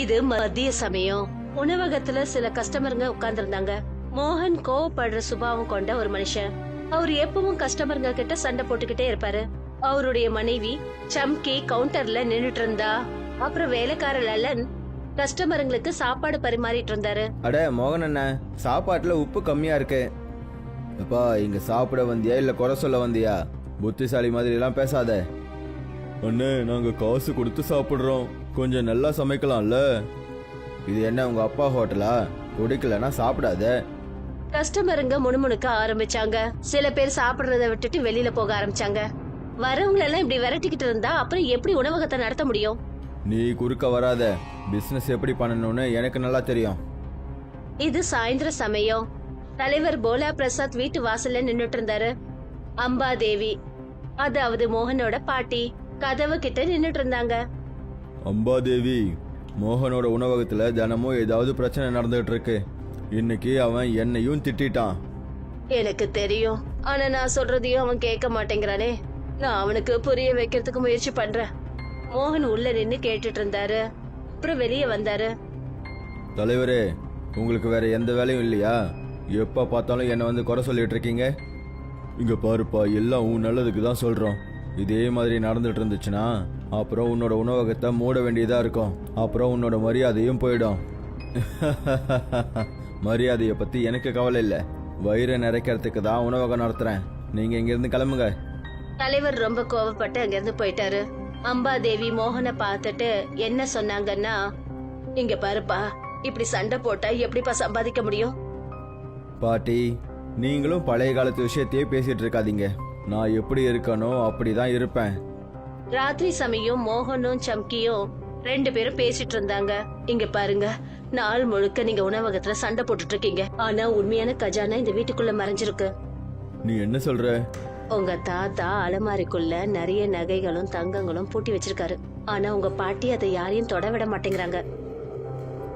இது மதிய சமயம். உணவகத்துல சில கஸ்டமருங்க உட்கார்ந்து இருந்தாங்க. மோகன் கோவப்படுற சுபாவம் கொண்ட ஒரு மனுஷன். அவர் எப்பவும் கஸ்டமருங்க கிட்ட சண்டை போட்டுக்கிட்டே இருப்பாரு. அவருடைய மனைவி சம்கி கவுண்டர்ல நின்னுட்டு இருந்தா. அப்புறம் வேலைக்கார லலன் கஸ்டமருங்களுக்கு சாப்பாடு பரிமாறிட்டு இருந்தாரு. அட மோகன் அண்ணன், சாப்பாட்டுல உப்பு கம்மியா இருக்கு. அப்பா, இங்க சாப்பிட வந்தியா இல்ல குறை சொல்ல வந்தியா? புத்திசாலி மாதிரி எல்லாம் பேசாத. அண்ணே, நாங்க காசு கொடுத்து சாப்பிடுறோம், கொஞ்சம் நல்லா சமைக்கலாம்ல. இது என்ன உங்க அப்பா ஹோட்டலா? குடிக்கலன்னா சாப்பிடாத. கஸ்டமருங்க முணுமுணுக்க ஆரம்பிச்சாங்க. சில பேர் சாப்பிடுறத விட்டுட்டு வெளியில போக ஆரம்பிச்சாங்க. வரவங்க எல்லாம் இப்படி விரட்டிக்கிட்டு இருந்தா அப்புறம் எப்படி உணவகத்தை நடத்த முடியும்? நீ குறுக்க வராத. பிசினஸ் எப்படி பண்ணணும்னு எனக்கு நல்லா தெரியும். இது சாயந்தர சமயம். தலைவர் போலா பிரசாத் வீட்டு வாசல்ல நின்னுட்டு இருந்தாரு. அம்பா தேவி, அதாவது மோகனோட பாட்டி, கதவு கிட்ட நின்னுட்டு இருந்தாங்க. அம்பாதேவி, மோகனோட உணவகத்துல தினமும் ஏதாவது பிரச்சனை நடந்துட்டு இருக்கு. இன்னைக்கு அவன் என்னையும் திட்டான். எனக்கு தெரியும், ஆனா நான் சொல்றதையும் அவன் கேட்க மாட்டேங்கிறானே. நான் அவனுக்கு புரிய வைக்கிறதுக்கு முயற்சி பண்றேன். மோகன் உள்ள நின்னு கேட்டுட்டு இருந்தாரு. அப்புறம் வெளியே வந்தாரு. தலைவரே, உங்களுக்கு வேற எந்த வேலையும் இல்லையா? எப்ப பார்த்தாலும் என்ன வந்து குறை சொல்லிட்டு இருக்கீங்க. இங்க பாருப்பா, எல்லாம் உன் நல்லதுக்கு தான் சொல்றோம். இதே மாதிரி நடந்துட்டு இருந்துச்சுன்னா அப்புறம் உன்னோட உணவகத்தை மூட வேண்டியதா இருக்கும். அப்புறம் உன்னோட மரியாதையும் போயிடும். மரியாதைய பத்தி எனக்கு கவலை இல்ல. வயிறை நிறைக்கிறதுக்கு தான் உணவகம் நடத்துறேன். நீங்க இங்க இருந்து கிளம்புங்க. தலைவர் ரொம்ப கோவப்பட்டு அங்கிருந்து போயிட்டாரு. அம்பாதேவி மோகனை பார்த்துட்டு என்ன சொன்னாங்கன்னா, இங்க பாருப்பா, இப்படி சண்டை போட்டா எப்படிப்பா சம்பாதிக்க முடியும்? பாட்டி, நீங்களும் பழைய காலத்து விஷயத்தையே பேசிட்டு இருக்காதீங்க. நான் எப்படி இருக்கணும் அப்படிதான் இருப்பேன். ராத்திரி சமயம் மோகனும் சம்கியும் ரெண்டு பேரும் பேசிட்டு இருந்தாங்க. இங்க பாருங்க, நாள் முழுக்க நீங்க உணவகத்துல சண்டை போட்டுட்டு இருக்கீங்க. ஆனா உண்மையான கஜானா இந்த வீட்டுக்குள்ள மறைஞ்சிருக்கு. நீ என்ன சொல்ற? உங்க தாத்தா அலமாரிக்குள்ள நிறைய நகைகளும் தங்கங்களும் பூட்டி வச்சிருக்காரு. ஆனா உங்க பாட்டி அதை யாரையும் தொட விட மாட்டேங்கிறாங்க.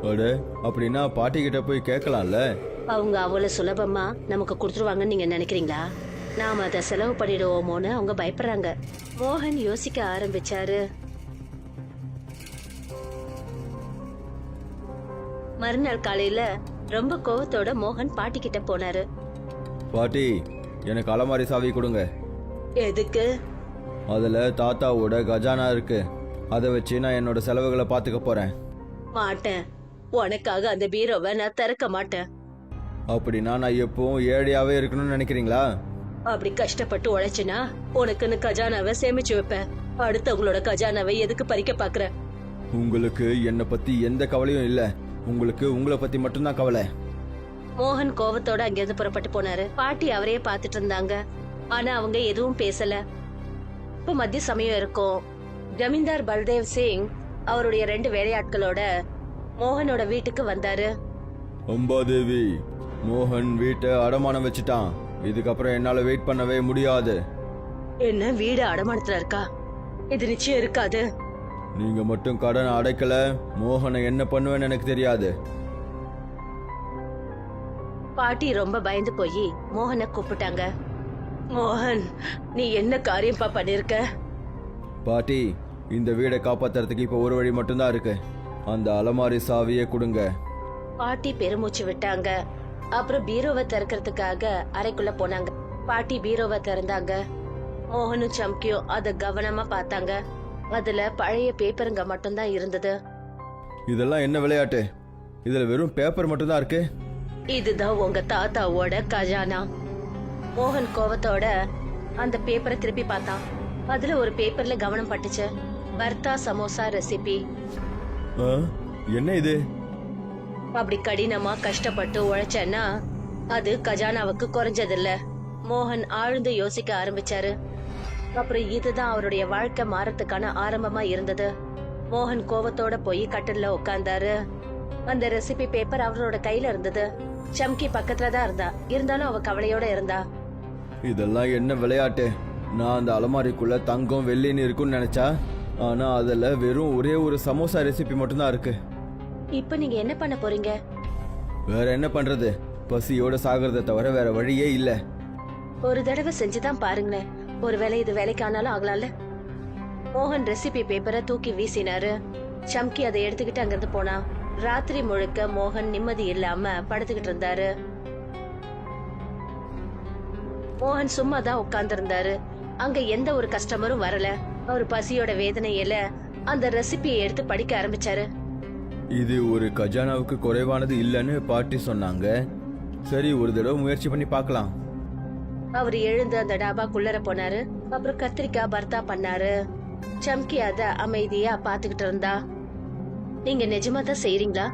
அட, அப்படின்னா பாட்டி கிட்ட போய் கேட்கலாம்ல. அவங்க அவ்வளவு சுலபமா நமக்கு கொடுத்துருவாங்கன்னு நீங்க நினைக்கிறீங்களா? நாம அதை செலவு பண்ணிடுவோமோன்னு அவங்க பயப்படுறாங்க. மோகன் யோசிக்க ஆரம்பிச்சாரு. மறுநாள் காலையில ரொம்ப கோவத்தோட மோகன் பாட்டி கிட்ட போனாரு. பாட்டி, எனக்கு அலமாரி சாவி கொடுங்க. எதுக்கு? அதுல தாத்தாவோட கஜானா இருக்கு. அதை வச்சு நான் என்னோட செலவுகளை பாத்துக்க போறேன். மாட்டேன். உனக்காக அந்த பீரோவை நான் திறக்க மாட்டேன். அப்படின்னா நான் எப்பவும் ஏழையாவே இருக்கணும்னு நினைக்கிறீங்களா? அப்படி கஷ்டப்பட்டு உழைச்சினா உனக்குன்னு கஜானாவை சேமிச்சு வைப்பேன். அடுத்தவங்களோட கஜானாவை எதுக்கு பறிக்க பாக்குற? உங்களுக்கு என்ன பத்தி எந்த கவலையும் இல்ல. உங்களுக்கு உங்களை பத்தி மட்டும்தான் கவலை. மோகன் கோவத்தோட அங்கிருந்து புறப்பட்டு போனாரு. பாட்டி அவரையே பாத்துட்டு இருந்தாங்க. ஆனா அவங்க எதுவும் பேசல. இப்ப மத்திய சமயம் இருக்கும். ஜமீன்தார் பல்தேவ் சிங் அவருடைய 2 வேலையாட்களோட மோகனோட வீட்டுக்கு வந்தாரு. அம்பாதேவி, மோகன் வீட்டை அடமானம் வச்சுட்டான். இதுக்கப்புறம் என்னால வெயிட் பண்ணவே முடியாது. என்ன வீடு அடமானத்துல இருக்கா? இது நிச்சயம் இருக்காது. நீங்க மட்டும் கடனை அடைக்கல, மோகனை என்ன பண்ணுவேன்னு எனக்கு தெரியாது. பாட்டி ரொம்ப பயந்து போய் மோகனை கூப்பிட்டாங்க. மோகன், நீ என்ன காரியப்பா பண்ணிருக்க? பாட்டி, இந்த வீடை காப்பாத்துறதுக்கு இப்ப ஒரு வழி மட்டும்தான் இருக்கு. அந்த அலமாரி சாவியை கொடுங்க. பாட்டி பெருமூச்சு விட்டாங்க. அப்புறம் பீரோவை திறக்கிறதுக்காக அறைக்குள்ள போனாங்க. பாட்டி பீரோவை திறந்தாங்க. மோகனும் சம்கியும் அத கவனமா பார்த்தாங்க. அதுல பழைய பேப்பருங்க மட்டும்தான் இருந்தது. இதெல்லாம் என்ன விளையாட்டு? இதுல வெறும் பேப்பர் மட்டும்தான் இருக்கு. இதுதான் உங்க தாத்தாவோட கஜானா. மோகன் கோவத்தோட அந்த பேப்பரை திருப்பி பார்த்தான். அதுல ஒரு பேப்பர்ல கவனம் பட்டுச்சு. பர்தா சமோசா ரெசிபி. என்ன இது? அப்படி கடினமா கஷ்டப்பட்டு உழைச்சேன்னா அது கஜானாவுக்கு குறைஞ்சதில்ல. மோகன் ஆழ்ந்து யோசிக்க ஆரம்பிச்சாரு. அப்புறம் இதுதான் அவருடைய வாழ்க்கை மாறத்துக்கான ஆரம்பமா இருந்தது. மோகன் கோவத்தோட போய் கட்டில்ல உட்கார்ந்தாரு. அந்த ரெசிபி பேப்பர் அவரோட கையில இருந்தது. சம்கி பக்கத்துல தான் இருந்தா. இருந்தாலும் அவ கவலையோட இருந்தா. இதெல்லாம் என்ன விளையாட்டு? நான் அந்த அலமாரிக்குள்ள தங்கம் வெள்ளின்னு இருக்குன்னு நினைச்சா, ஆனா அதுல வெறும் ஒரே ஒரு சமோசா ரெசிபி மட்டும்தான் இருக்கு. இப்ப நீங்க என்ன பண்ண போறீங்க? வேற என்ன பண்றது? பசியோட சாகிறத தவிர வேற வழியே இல்ல. ஒரு தடவை செஞ்சுதான் பாருங்களேன். ஒருவேளை இது வேலைக்கு ஆனாலும் ஆகலாம்ல. மோகன் ரெசிபி பேப்பரை தூக்கி வீசினாரு. சம்கி அதை எடுத்துக்கிட்டு அங்கிருந்து போனா. ராத்திரி முழுக்க மோகன் நிம்மதி இல்லாம படுத்துக்கிட்டு இருந்தாரு. மோகன் சும்மா தான் உட்கார்ந்து இருந்தாரு. அங்க எந்த ஒரு கஸ்டமரும் வரல. அவர் பசியோட வேதனையில அந்த ரெசிபியை எடுத்து படிக்க ஆரம்பிச்சாரு. இது ஒரு கஜானாவுக்கு குறைவானது இல்லைன்னு பாட்டி சொன்னாங்க. சரி, ஒரு தடவை முயற்சி பண்ணி பார்க்கலாம். அவர் எழுந்து அந்த டாபாக்குள்ளர போனாரு. அப்புறம் கத்திரிக்காய் பர்த்தா பண்ணாரு. சம்கி அத அமைதியா பாத்துக்கிட்டு இருந்தா. நீங்க நிஜமா தான் செய்றீங்களா?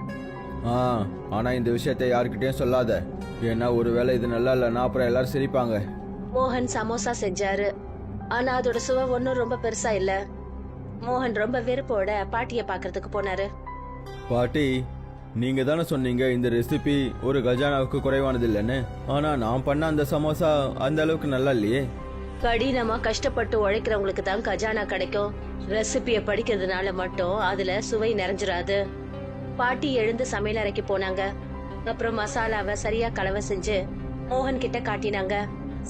ஆனா இந்த விஷயத்தை யாருக்கிட்டயும் சொல்லாத. ஏன்னா ஒருவேளை இது நல்லா இல்லைன்னா அப்புறம் எல்லாரும் சிரிப்பாங்க. மோகன் சமோசா செஞ்சாரு. ஆனா அதோட சுவை ஒன்னும் ரொம்ப பெருசா இல்ல. மோகன் ரொம்ப வெறுப்போட பாட்டிய பாக்குறதுக்கு போனாரு. பாட்டி, நீங்க தானே சொன்னீங்க இந்த ரெசிபி ஒரு கஜானாவுக்கு குறைவானது இல்லைன்னு. ஆனா நான் பண்ண அந்த சமோசா அந்த அளவுக்கு நல்லா இல்லையே. கடினமா கஷ்டப்பட்டு உழைக்கிறவங்களுக்கு தான் கஜானா கிடைக்கும். ரெசிபிய படிக்கிறதுனால மட்டும் அதுல சுவை நிறைஞ்சிராது. பாட்டி எழுந்து சமையல் அறைக்கு போனாங்க. அப்புறம் மசாலாவை சரியா கலவை செஞ்சு மோகன் கிட்ட காட்டினாங்க.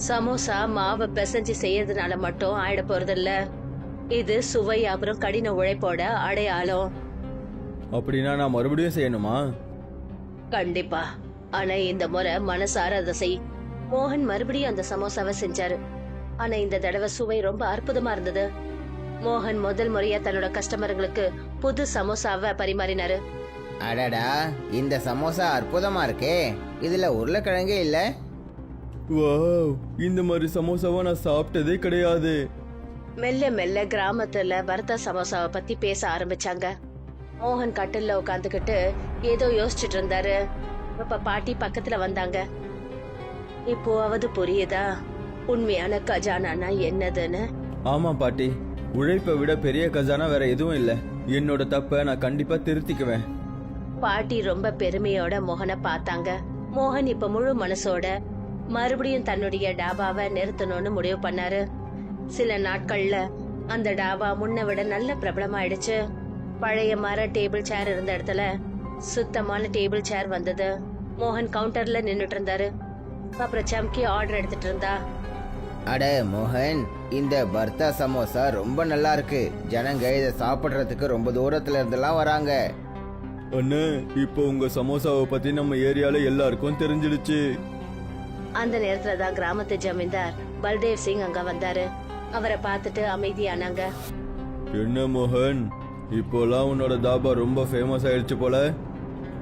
சமோசா மாவை பிசைஞ்சு செய்யறதுனால மட்டும் ஆயிட போறது இல்ல. இது சுவை அப்புறம் கடின உழைப்போட அடையாளம். அப்படின்னா நான் மறுபடியும் செய்யணுமா? கண்டிப்பா. ஆனா இந்த முறை மனசார அதை செய். மோகன் மறுபடியும் அந்த சமோசாவை செஞ்சாரு. ஆனா இந்த தடவை சுவை ரொம்ப அற்புதமா இருந்தது. மோகன் முதல் முறையா தன்னோட கஸ்டமர்களுக்கு புது சமோசாவை பரிமாறினாரு. அடடா, இந்த சமோசா அற்புதமா இருக்கே. இதுல உருளைக்கிழங்கே இல்ல. வாவ், இந்த மாதிரி சமோசாவை நான் சாப்பிட்டதே கிடையாது. மெல்ல மெல்ல கிராமத்துல வறுத்த சமோசாவை பத்தி பேச ஆரம்பிச்சாங்க. மோகன் கட்டில்ல உட்காந்துக்கிட்டு ஏதோ யோசிச்சுட்டு இருந்தாரு. அப்ப பாட்டி பக்கத்துல வந்தாங்க. இப்போவாவது புரியுதா உண்மையான கஜானானா என்னதுன்னு? ஆமா பாட்டி, உழைப்பை விட பெரிய கஜானா வேற எதுவும் இல்ல. என்னோட தப்ப நான் கண்டிப்பா திருத்திக்குவேன். பாட்டி ரொம்ப பெருமையோட மோகனை பார்த்தாங்க. மோகன் இப்ப முழு மனசோட மறுபடியும் தன்னுடைய டாபாவை நிறுத்தணும்னு முடிவு பண்ணாரு. சில நாட்கள்ல அந்த டாபா முன்ன விட நல்ல பிரபலமாயிடுச்சு. பழைய மர டேபிள் சேர் இருந்த இடத்துல சுத்தமான டேபிள் சேர் வந்தது. மோகன் கவுண்டர்ல நின்னுட்டு இருந்தாரு. அப்புறம் சம்கி ஆர்டர் எடுத்துட்டு இருந்தா. அட மோகன், இந்த பர்த்தா சமோசா ரொம்ப நல்லா இருக்கு. ஜனங்க இதை சாப்பிடுறதுக்கு ரொம்ப தூரத்துல இருந்தெல்லாம் வராங்க. அண்ணே, இப்போ உங்க சமோசாவை பத்தி நம்ம ஏரியால எல்லாருக்கும் தெரிஞ்சிடுச்சு. அந்த நேரத்துல தான் கிராமத்து ஜமீன்தார் பல்தேவ் சிங் அங்க வந்தாரு. அவரை பார்த்துட்டு அமைதியானாங்க. என்ன மோகன், இப்போலாம் உன்னோட தாபா ரொம்ப ஃபேமஸ் ஆயிடுச்சு போல.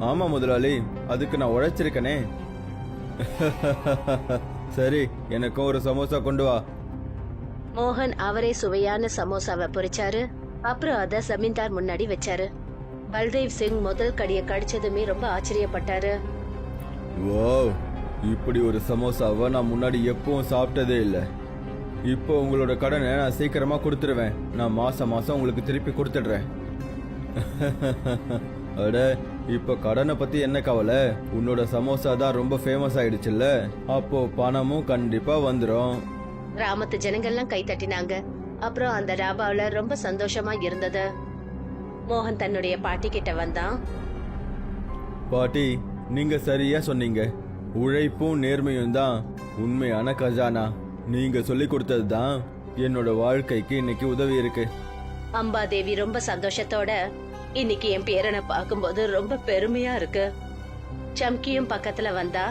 ஆமா முதலாளி, அதுக்கு நான் உழைச்சிருக்கனே. சரி, எனக்கும் ஒரு சமோசா கொண்டு வா. மோகன் அவரே சுவையான சமோசாவை பொரிச்சாரு. அப்புறம் அத ஜமீன்தார் முன்னாடி வச்சாரு. பல்தேவ் சிங் முதல் கடிய கடிச்சதுமே ரொம்ப ஆச்சரியப்பட்டாரு. வாவ், இப்படி ஒரு சமோசாவை நான் முன்னாடி எப்பவும் சாப்பிட்டதே இல்லை. இப்போ உங்களோட கடனை நான் சீக்கிரமா கொடுத்துருவேன். நான் மாசம் மாசம் உங்களுக்கு திருப்பி கொடுத்துடுறேன். அட, இப்ப கடனை பத்தி என்ன கவலை? உன்னோட சமோசா தான் ரொம்ப ஃபேமஸ் ஆயிடுச்சுல்ல, அப்போ பணமும் கண்டிப்பா வந்துடும். கிராமத்து ஜனங்கள்லாம் கை தட்டினாங்க. அப்புறம் அந்த டாபாவில ரொம்ப சந்தோஷமா இருந்தது. மோகன் தன்னுடைய பாட்டி கிட்ட வந்தான். பாட்டி, நீங்க சரியா சொன்னீங்க. உழைப்பும் நேர்மையும் தான் உண்மையான கஜானா. நீங்க சொல்லி கொடுத்தது தான் என்னோட வாழ்க்கைக்கு இன்னைக்கு உதவி இருக்கு. அம்பாதேவி ரொம்ப சந்தோஷத்தோட, இன்னைக்கு என் பேரனை பார்க்கும்போது ரொம்ப பெருமையா இருக்கு. சம்கியும் பக்கத்துல வந்தா.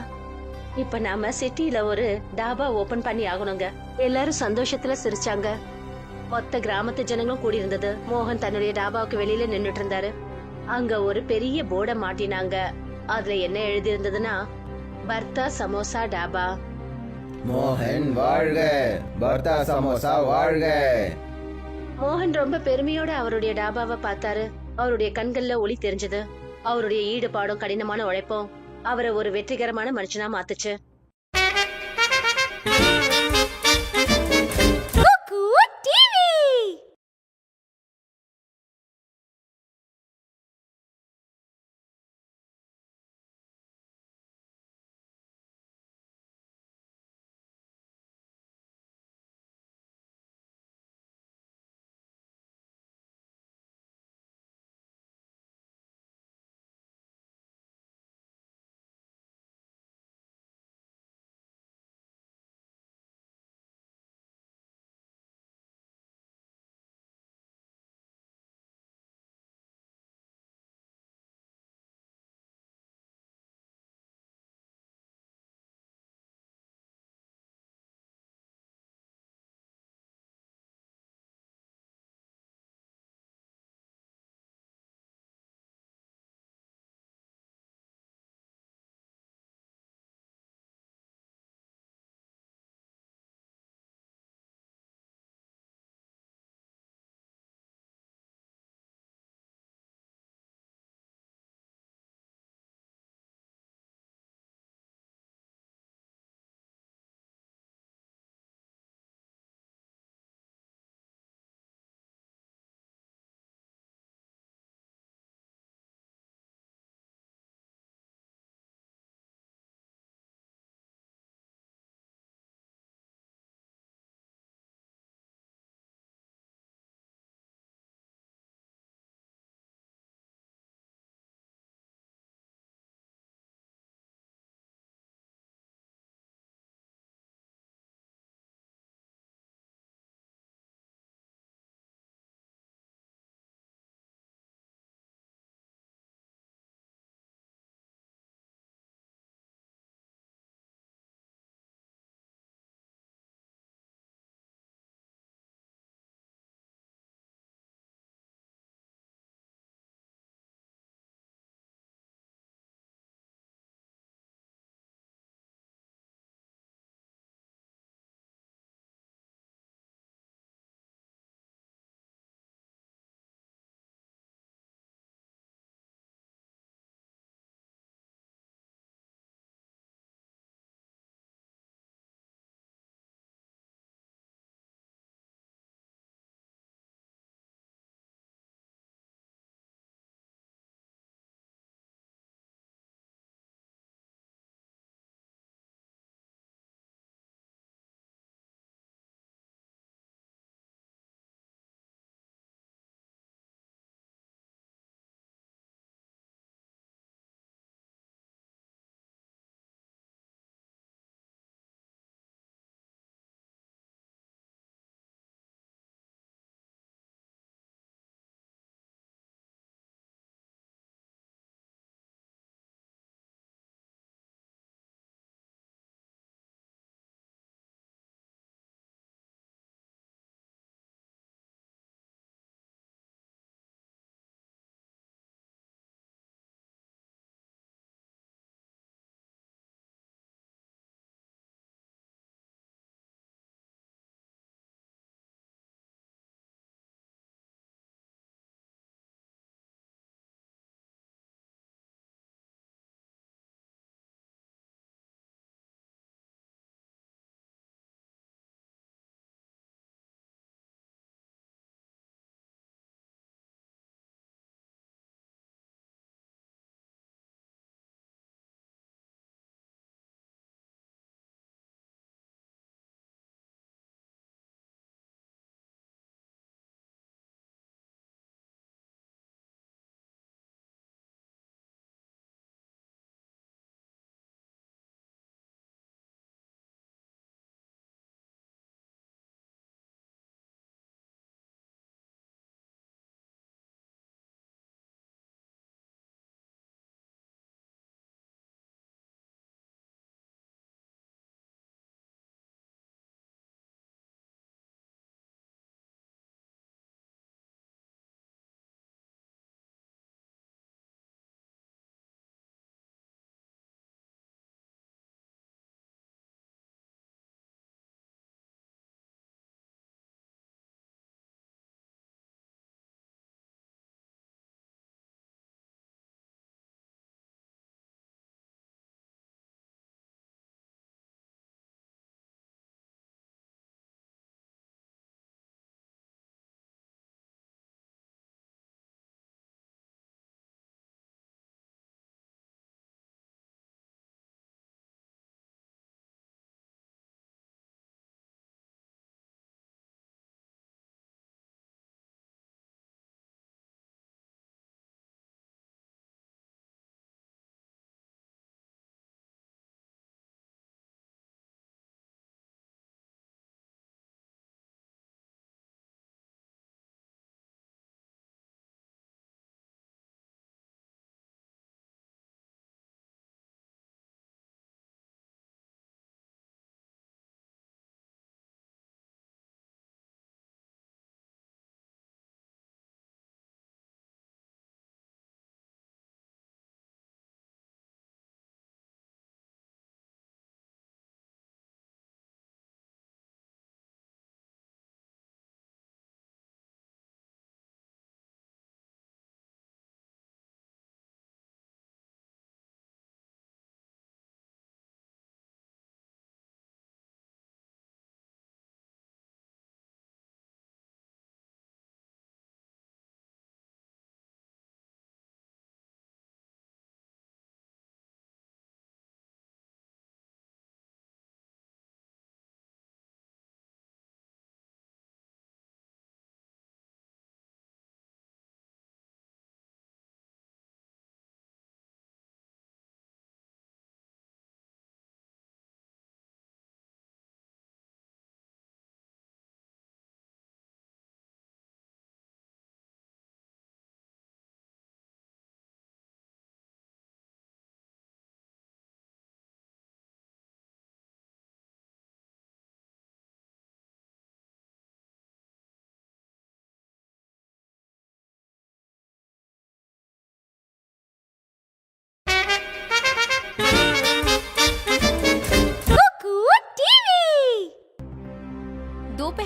இப்ப நாம சிட்டில ஒரு டாபா ஓபன் பண்ணி ஆகணுங்க. எல்லாரும் சந்தோஷத்துல சிரிச்சாங்க. மொத்த கிராமத்து ஜனங்களும் கூடி இருந்தது. மோகன் தன்னுடைய டாபாவுக்கு வெளியில நின்னுட்டு இருந்தாரு. அங்க ஒரு பெரிய போர்டை மாட்டினாங்க. அதுல என்ன எழுதி இருந்ததுன்னா, பர்த்தா சமோசா டாபா. மோகன் வாழ்க, பர்த்தா சமோசா வாழ்க. மோகன் ரொம்ப பெருமையோட அவருடைய டாபாவை பார்த்தாரு. அவருடைய கண்கள்ல ஒளி தெரிஞ்சது. அவருடைய ஈடுபாடும் கடினமான உழைப்பும் அவரை ஒரு வெற்றிகரமான மனுஷனா மாத்துச்சு.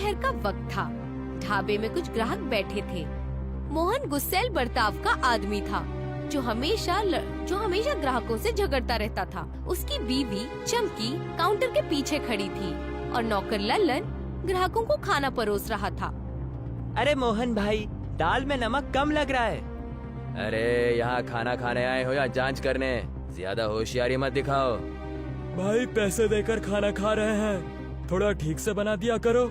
दोपहर का वक्त था। ढाबे में कुछ ग्राहक बैठे थे। मोहन गुस्सैल बर्ताव का आदमी था, जो हमेशा ग्राहकों से झगड़ता रहता था। उसकी बीवी चमकी काउंटर के पीछे खड़ी थी और नौकर लल्लन ग्राहकों को खाना परोस रहा था। अरे मोहन भाई, दाल में नमक कम लग रहा है। अरे यहाँ खाना खाने आए हो या जांच करने? ज्यादा होशियारी मत दिखाओ। भाई पैसे देकर खाना खा रहे हैं, थोड़ा ठीक से बना दिया करो।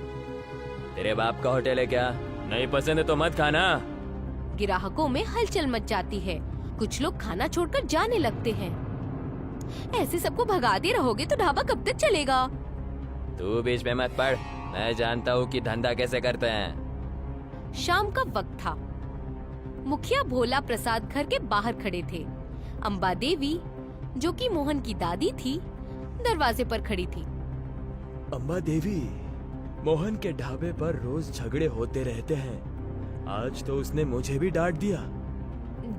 तेरे बाप का होटल है क्या? नहीं पसंद है तो मत खाना। ग्राहकों में हलचल मच जाती है। कुछ लोग खाना छोड़कर जाने लगते हैं। ऐसे सबको भगाते रहोगे तो ढाबा कब तक चलेगा? तू बीच में मत पड़, मैं जानता हूँ कि धंधा कैसे करते हैं। शाम का वक्त था। मुखिया भोला प्रसाद घर के बाहर खड़े थे। अम्बा देवी, जो कि मोहन की दादी थी, दरवाजे पर खड़ी थी। अम्बा देवी, मोहन के ढाबे पर रोज झगड़े होते रहते हैं। आज तो उसने मुझे भी डांट दिया।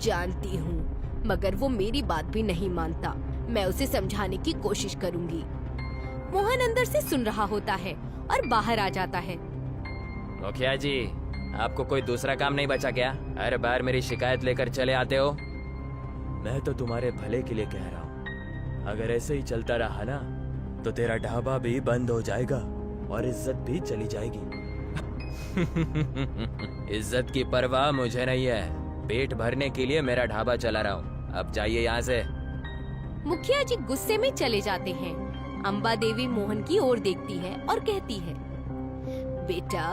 जानती हूँ, मगर वो मेरी बात भी नहीं मानता। मैं उसे समझाने की कोशिश करूँगी। मोहन अंदर से सुन रहा होता है और बाहर आ जाता है। मुखिया जी, आपको कोई दूसरा काम नहीं बचा क्या? हर बार मेरी शिकायत लेकर चले आते हो। मैं तो तुम्हारे भले के लिए कह रहा हूँ। अगर ऐसे ही चलता रहा ना, तो तेरा ढाबा भी बंद हो जाएगा और इज्जत भी चली जाएगी। इज्जत की परवाह मुझे नहीं है। पेट भरने के लिए मेरा ढाबा चला रहा हूँ। अब जाइए यहाँ से। मुखिया जी गुस्से में चले जाते हैं। अम्बा देवी मोहन की ओर देखती है और कहती है, बेटा,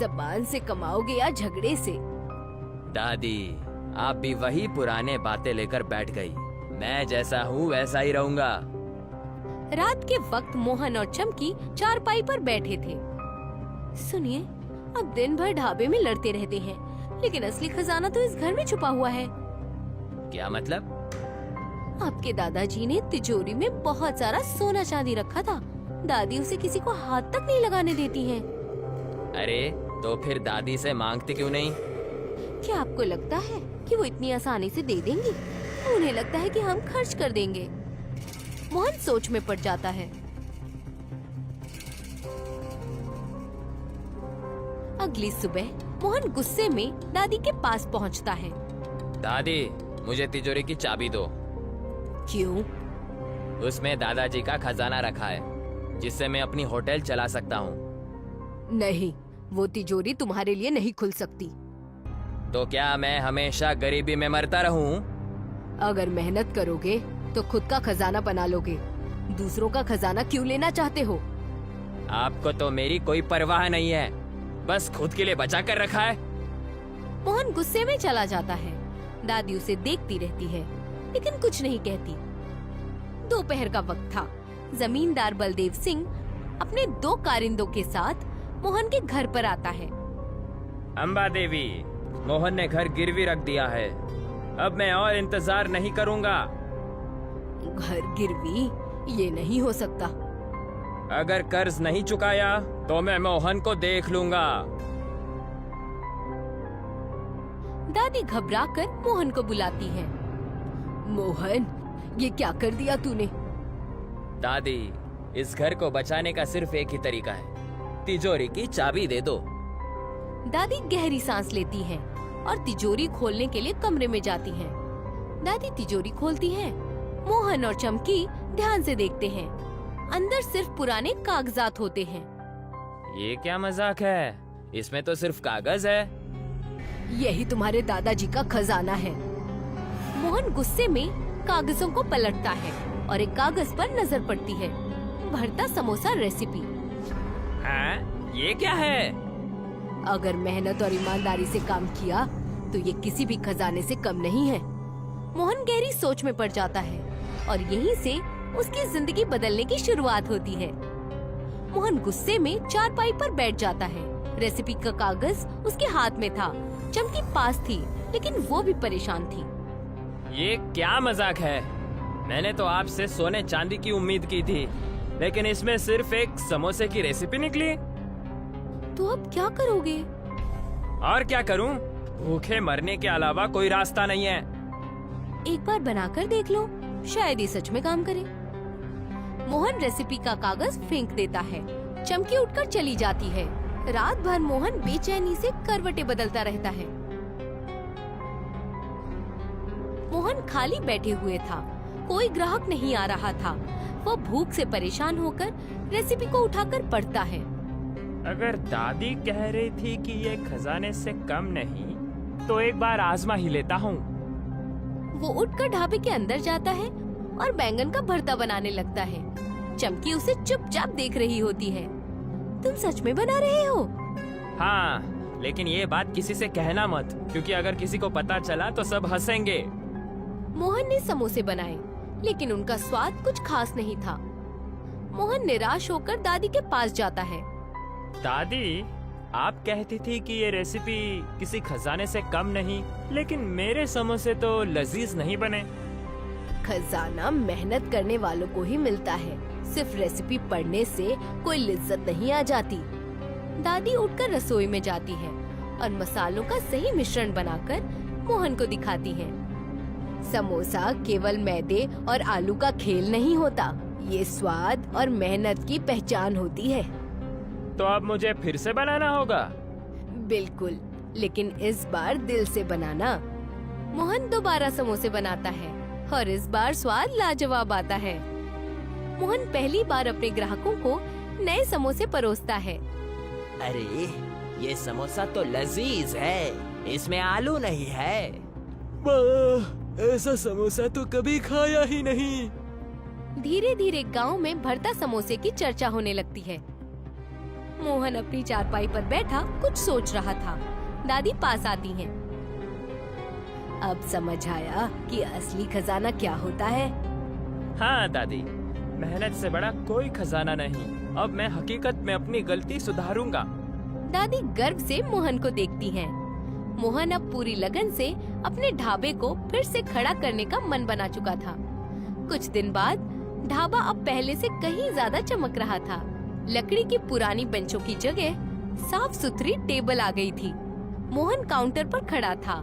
जबान से कमाओगे या झगड़े से? दादी, आप भी वही पुराने बातें लेकर बैठ गई। मैं जैसा हूँ वैसा ही रहूंगा। रात के वक्त मोहन और चमकी चारपाई पर बैठे थे। सुनिए, अब दिन भर ढाबे में लड़ते रहते हैं, लेकिन असली खजाना तो इस घर में छुपा हुआ है। क्या मतलब? आपके दादाजी ने तिजोरी में बहुत सारा सोना चांदी रखा था। दादी उसे किसी को हाथ तक नहीं लगाने देती हैं। अरे तो फिर दादी से मांगते क्यों नहीं? क्या आपको लगता है कि वो इतनी आसानी से दे देंगी? उन्हें लगता है कि हम खर्च कर देंगे। मोहन सोच में पड़ जाता है। अगली सुबह मोहन गुस्से में दादी के पास पहुंचता है। दादी, मुझे तिजोरी की चाबी दो। क्यों? उसमें दादाजी का खजाना रखा है, जिससे मैं अपनी होटल चला सकता हूँ। नहीं, वो तिजोरी तुम्हारे लिए नहीं खुल सकती। तो क्या मैं हमेशा गरीबी में मरता रहूं? अगर मेहनत करोगे तो खुद का खजाना बना लोगे। दूसरों का खजाना क्यों लेना चाहते हो? आपको तो मेरी कोई परवाह नहीं है, बस खुद के लिए बचा कर रखा है। मोहन गुस्से में चला जाता है। दादी उसे देखती रहती है, लेकिन कुछ नहीं कहती। दोपहर का वक्त था। जमींदार बलदेव सिंह अपने 2 कारिंदों के साथ मोहन के घर पर आता है। अम्बा देवी, मोहन ने घर गिरवी रख दिया है। अब मैं और इंतजार नहीं करूंगा। घर गिरवी? ये नहीं हो सकता। अगर कर्ज नहीं चुकाया तो मैं मोहन को देख लूंगा। दादी घबराकर मोहन को बुलाती है। मोहन, ये क्या कर दिया तूने? दादी, इस घर को बचाने का सिर्फ एक ही तरीका है, तिजोरी की चाबी दे दो। दादी गहरी सांस लेती हैं और तिजोरी खोलने के लिए कमरे में जाती हैं। दादी तिजोरी खोलती हैं। मोहन और चमकी ध्यान से देखते हैं। अंदर सिर्फ पुराने कागजात होते हैं। ये क्या मजाक है? इसमें तो सिर्फ कागज है। यही तुम्हारे दादाजी का खजाना है। मोहन गुस्से में कागजों को पलटता है और एक कागज पर नजर पड़ती है। भरता समोसा रेसिपी। हाँ? ये क्या है? अगर मेहनत और ईमानदारी से काम किया तो ये किसी भी खजाने से कम नहीं है। मोहन गहरी सोच में पड़ जाता है और यहीं से उसकी जिंदगी बदलने की शुरुआत होती है। मोहन गुस्से में चारपाई पर बैठ जाता है। रेसिपी का कागज उसके हाथ में था। चमकी पास थी, लेकिन वो भी परेशान थी। ये क्या मजाक है? मैंने तो आपसे सोने चांदी की उम्मीद की थी, लेकिन इसमें सिर्फ एक समोसे की रेसिपी निकली। तो अब क्या करोगे? और क्या करूं? भूखे मरने के अलावा कोई रास्ता नहीं है। एक बार बनाकर देख लो, शायद ये सच में काम करे। मोहन रेसिपी का कागज फेंक देता है। चमकी उठकर चली जाती है। रात भर मोहन बेचैनी से करवटें बदलता रहता है। मोहन खाली बैठे हुए था, कोई ग्राहक नहीं आ रहा था। वो भूख से परेशान होकर रेसिपी को उठाकर पढ़ता है। अगर दादी कह रही थी कि ये खजाने से कम नहीं, तो एक बार आजमा ही लेता हूँ। वो उठकर ढाबे के अंदर जाता है और बैंगन का भरता बनाने लगता है। चमकी उसे चुपचाप देख रही होती है। तुम सच में बना रहे हो? हाँ, लेकिन ये बात किसी से कहना मत, क्योंकि अगर किसी को पता चला तो सब हंसेंगे। मोहन ने समोसे बनाए, लेकिन उनका स्वाद कुछ खास नहीं था। मोहन निराश होकर दादी के पास जाता है। दादी, आप कहती थी कि ये रेसिपी किसी खजाने से कम नहीं, लेकिन मेरे समोसे तो लजीज नहीं बने। खजाना मेहनत करने वालों को ही मिलता है, सिर्फ रेसिपी पढ़ने से कोई लिज्जत नहीं आ जाती। दादी उठकर रसोई में जाती है और मसालों का सही मिश्रण बनाकर मोहन को दिखाती है। समोसा केवल मैदे और आलू का खेल नहीं होता, ये स्वाद और मेहनत की पहचान होती है। तो अब मुझे फिर से बनाना होगा? बिल्कुल, लेकिन इस बार दिल से बनाना। मोहन दोबारा समोसे बनाता है और इस बार स्वाद लाजवाब आता है। मोहन पहली बार अपने ग्राहकों को नए समोसे परोसता है। अरे, ये समोसा तो लजीज है, इसमें आलू नहीं है। ऐसा समोसा तो कभी खाया ही नहीं। धीरे धीरे गांव में भरता समोसे की चर्चा होने लगती है। मोहन अपनी चारपाई पर बैठा कुछ सोच रहा था। दादी पास आती हैं। अब समझ आया कि असली खजाना क्या होता है। हाँ दादी, मेहनत से बड़ा कोई खजाना नहीं। अब मैं हकीकत में अपनी गलती सुधारूंगा। दादी गर्व से मोहन को देखती हैं। मोहन अब पूरी लगन से अपने ढाबे को फिर से खड़ा करने का मन बना चुका था। कुछ दिन बाद ढाबा अब पहले से कहीं ज्यादा चमक रहा था। लकड़ी की पुरानी बेंचों की जगह साफ सुथरी टेबल आ गई थी। मोहन काउंटर पर खड़ा था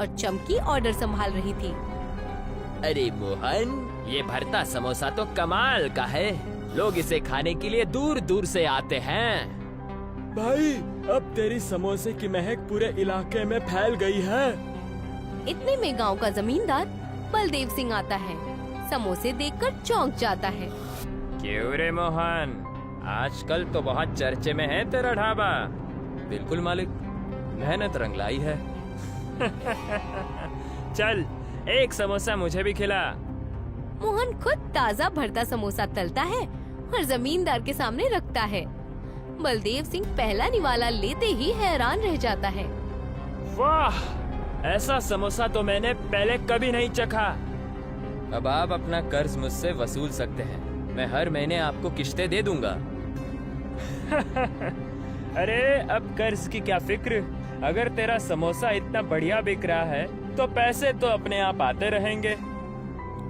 और चमकी ऑर्डर संभाल रही थी। अरे मोहन, ये भरता समोसा तो कमाल का है। लोग इसे खाने के लिए दूर दूर से आते हैं। भाई, अब तेरी समोसे की महक पूरे इलाके में फैल गई है। इतने में गांव का जमींदार बलदेव सिंह आता है। समोसे देखकर चौंक जाता है। क्यों रे मोहन, आजकल तो बहुत चर्चे में है तेरा ढाबा। बिल्कुल मालिक, मेहनत रंग लाई है। चल, एक समोसा मुझे भी खिला। मोहन खुद ताजा भरता समोसा तलता है और जमींदार के सामने रखता है। बलदेव सिंह पहला निवाला लेते ही हैरान रह जाता है। वाह, ऐसा समोसा तो मैंने पहले कभी नहीं चखा। अब आप अपना कर्ज मुझसे वसूल सकते हैं। मैं हर महीने आपको किश्तें दे दूंगा। अरे, अब कर्ज की क्या फिक्र। अगर तेरा समोसा इतना बढ़िया बिक रहा है तो पैसे तो अपने आप आते रहेंगे।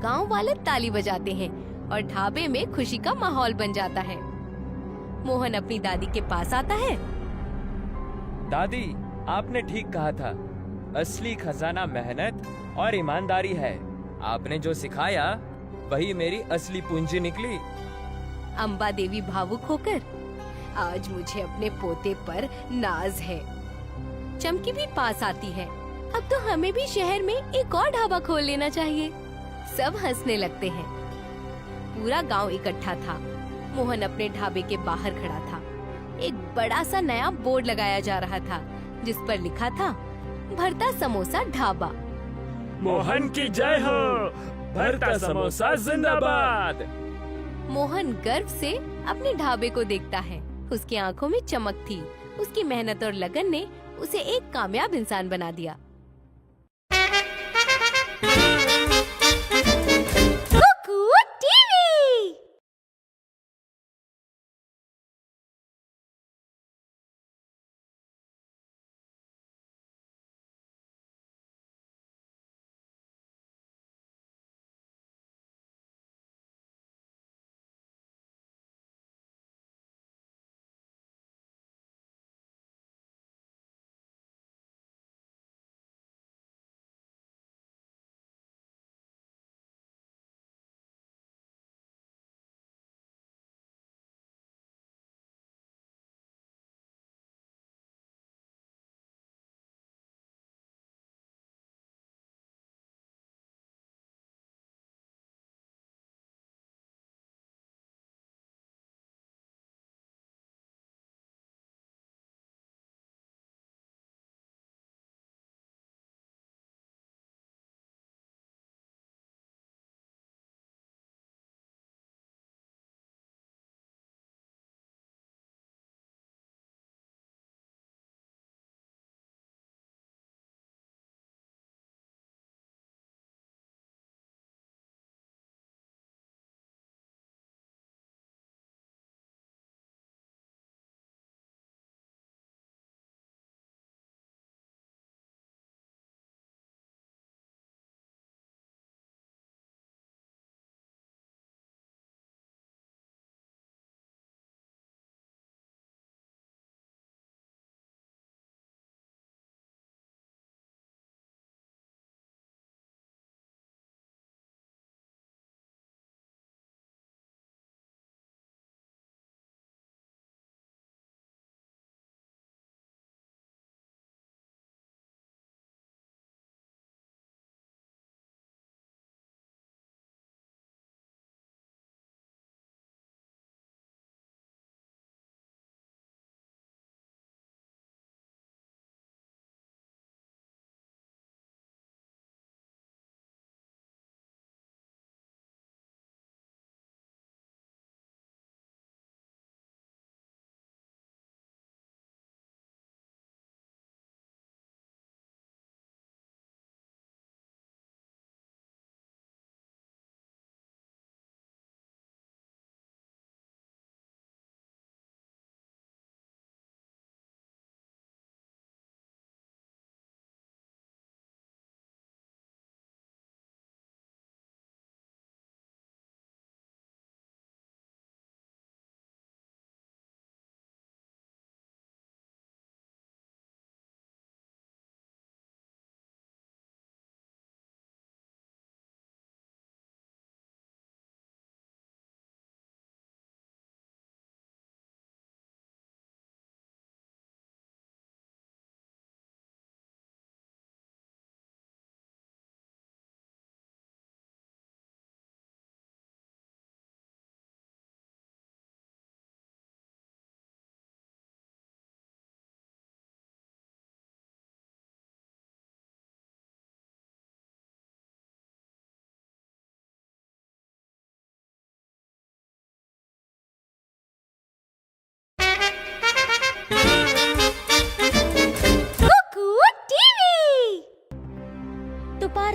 गांव वाले ताली बजाते हैं और ढाबे में खुशी का माहौल बन जाता है। मोहन अपनी दादी के पास आता है। दादी, आपने ठीक कहा था। असली खजाना मेहनत और ईमानदारी है। आपने जो सिखाया वही मेरी असली पूंजी निकली। अम्बा देवी भावुक होकर, आज मुझे अपने पोते पर नाज है। चमकी भी पास आती है। अब तो हमें भी शहर में एक और ढाबा खोल लेना चाहिए। सब हंसने लगते हैं। पूरा गांव इकट्ठा था। मोहन अपने ढाबे के बाहर खड़ा था। एक बड़ा सा नया बोर्ड लगाया जा रहा था, जिस पर लिखा था, भरता समोसा ढाबा। मोहन की जय हो, भरता समोसा जिंदाबाद। मोहन गर्व से अपने ढाबे को देखता है। उसकी आंखों में चमक थी। उसकी मेहनत और लगन ने उसे एक कामयाब इंसान बना दिया।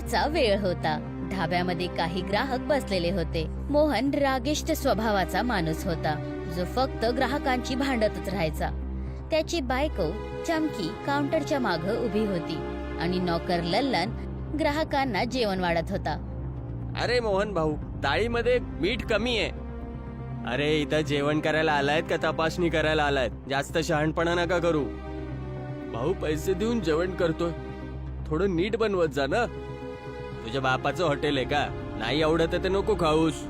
दुपारचा वेळ होता. ढाब्यामध्ये काही ग्राहक बसलेले होते. मोहन रागिष्ट स्वभावाचा माणूस होता, जो फक्त ग्राहकांची भांडतच राहायचा. त्याची बायको चमकी काउंटरच्या मागे उभी होती आणि नौकर लल्लन ग्राहकांना जेवण वाढत होता. अरे मोहन भाऊ, डाळीमध्ये मीठ कमी आहे. अरे इथं जेवण करायला आलायत का तपासणी करायला आलायत? जास्त शहाणपणा नका करू. भाऊ पैसे देऊन जेवण करतोय, थोडं नीट बनवत जा ना. तुझ्या बापाचं हॉटेल आहे का? नाही आवडत तर नको खाऊस.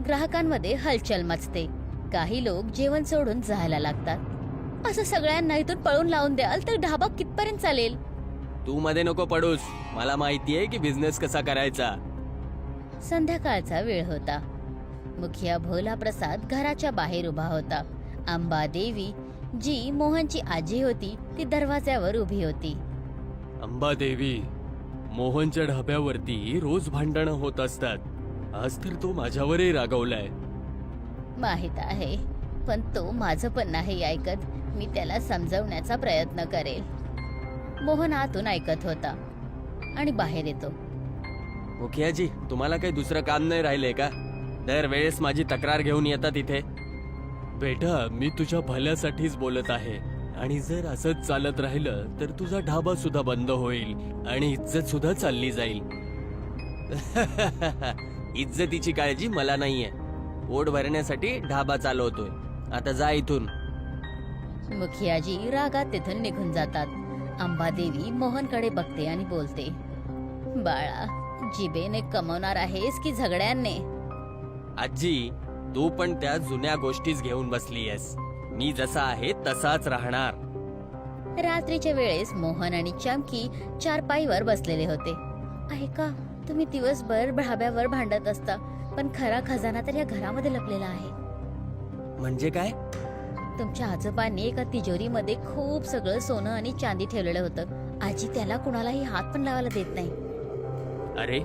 ग्राहकांमध्ये हलचल मचते. काही लोक जेवण सोडून जायला लागतात. असं सगळ्यांना इथून पळून लावून द्याल तर ढाबा कितपर्यंत चालेल? तू मध्ये नको पडूस. मला माहितीये की बिझनेस कसा करायचा. संध्याकाळचा वेळ होता. मुखिया भोला प्रसाद घराच्या बाहेर उभा होता. अंबा देवी, जी मोहनची आजी होती, ती दरवाज्यावर उभी होती. अंबादेवी, मोहनच्या ढाब्यावरती रोज भांडणं होत असतात. आज तर तो माझ्यावरही रागवलाय. माहित आहे, पण तो माझं पण नाही ऐकत. मी त्याला समजवण्याचा प्रयत्न करेल. मोहन आतून ऐकत होता आणि बाहेर येतो. मुखियाजी, तुम्हाला काही दुसरं काम नाही राहिलंय का? दरवेळेस माझी तक्रार घेऊन येतात इथे. बेटा, मी तुझ्या भल्यासाठीच बोलत आहे. आणि जर असंच चालत राहिलं तर तुझा ढाबा सुद्धा बंद होईल आणि इज्जत सुद्धा चालली जाईल. इज्जतीची काळजी मला नाहीये. पोट भरण्यासाठी ढाबा चालवतोय. आता जा इथून. मुखियाजी रागात तिथून निघून जातात. अंबादेवी मोहनकडे बघते आणि बोलते, बाळा, जिबेने कमवणार आहेस की झगड्यांने? आजी, तू पण त्या जुन्या गोष्टीच घेऊन बसलीयस. मी जसा आहे तसाच राहणार. रात्रीच्या वेळेस मोहन आणि चमकी चारपाईवर बसलेले होते. ऐका, तुम्ही दिवसभर ढाब्यावर भांडत असता, पण खरा खजाना तर या घरामध्ये लपलेला आहे. म्हणजे काय? तुमच्या आजोबांनी एका तिजोरीमध्ये खूप सगळं सोनं आणि चांदी ठेवलेलं होतं. आजी त्याला कुणालाही हात पण लावायला देत नाही. अरे,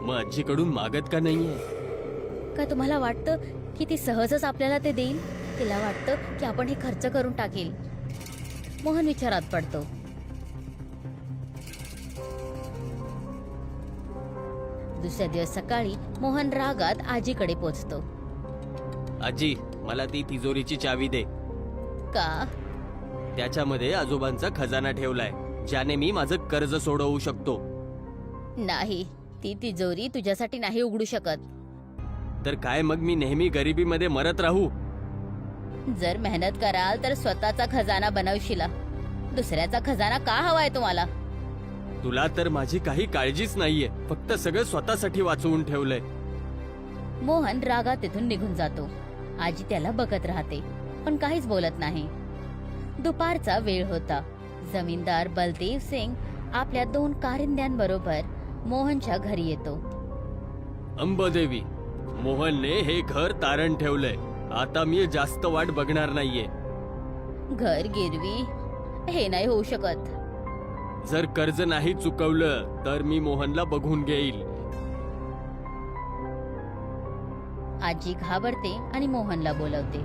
मग आजीकडून मागत का नाहीये? का तुम्हाला वाटतं की ती सहजच आपल्याला ते देईल? तिला वाटतं की आपण हे खर्च करून टाकेल. मोहन विचारात पडतो. दुसऱ्या दिवस सकाळी मोहन रागात आजीकडे पोचतो. आजी, मला ती तिजोरीची चावी दे. का? त्याच्यामध्ये आजोबांचा खजाना ठेवलाय, ज्याने मी माझं कर्ज सोडवू शकतो. नाही, ती तिजोरी तुझ्यासाठी नाही उघडू शकत. तर काय मग मी नेहमी गरिबीमध्ये मरत राहू? जर मेहनत कराल तर स्वतःचा खजाना बनवशीला. दुसऱ्याचा खजाना का हवाय तुम्हाला? तुला तर माझी काही काळजीच नाहीये. फक्त सगळं स्वतःसाठी वाचवून ठेवलंय. मोहन रागात तिथून निघून जातो. आजी त्याला बघत राहते, पण काहीच बोलत नाही. दुपारचा वेळ होता. जमीनदार बलदेव सिंग आपल्या 2 कारिंद्यांबरोबर मोहनच्या घरी येतो. अंबादेवी, मोहनने हे घर तारण ठेवलंय. आता मी जास्त वाट बघणार नाहीये. घर गिरवी? हे नाही होऊ शकत. जर कर्ज नाही चुकवलं तर मी मोहनला बघून घेईल. आजी घाबरते आणि मोहनला बोलवते.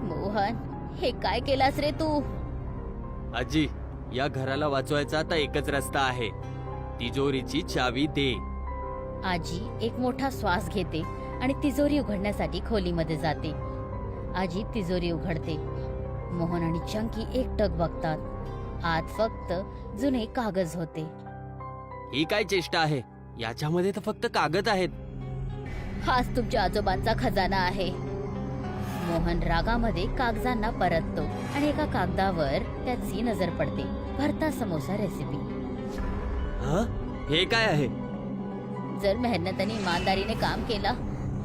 मोहन, हे काय केलास रे तू? आजी, या घराला वाचवायचा आता एकच रस्ता आहे. तिजोरीची चावी दे. आजी एक मोठा श्वास घेते आणि तिजोरी उघडण्यासाठी खोलीमध्ये जाते. आजी तिजोरी उघडते. मोहन आणि चंकी एकटक बघतात. आत फक्त जुने कागद होते. ही काय चेष्टा आहे? याच्यामध्ये तर फक्त कागद आहेत. हाच तुमच्या आजोबांचा खजाना आहे. मोहन रागामध्ये कागदांना परततो आणि एका कागदावर त्याची नजर पडते. भरता समोसा रेसिपी. हा? हे काय आहे? जर मेहनत आणि इमानदारीने काम केला